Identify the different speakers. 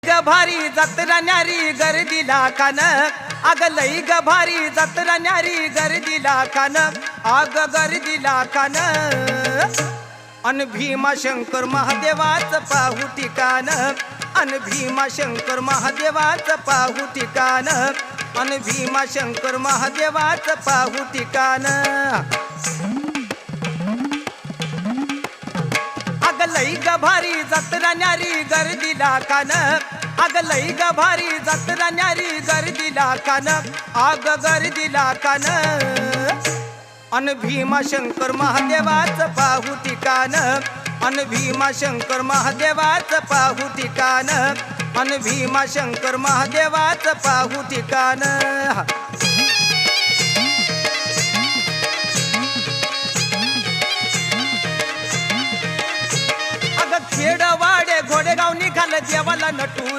Speaker 1: ग भारी जत्रा न्यारी गर्दीला कान अग लई ग भारी जत्रा न्यारी गर्दीला कान अग गर्दीला कान अन भीमाशंकर महादेवाच पाहू ठिकाण अन भीमाशंकर महादेवाच पाहू ठिकाण अन भीमाशंकर महादेवाच पाहू ठिकाण अग लई ग भारी जत्रा न्यारी गर्दीला कान अग लई ग भारी जत्रा न्यारी गर्दीला कान अग गर्दीला कान अन भीमाशंकर महादेवाच पाहू ठिकाण अन भीमाशंकर महादेवाच पाहू ठिकाण अन भीमाशंकर महादेवाच पाहू ठिकाण अग खेडवाडे घोडेगाव निघाल देवाला नटून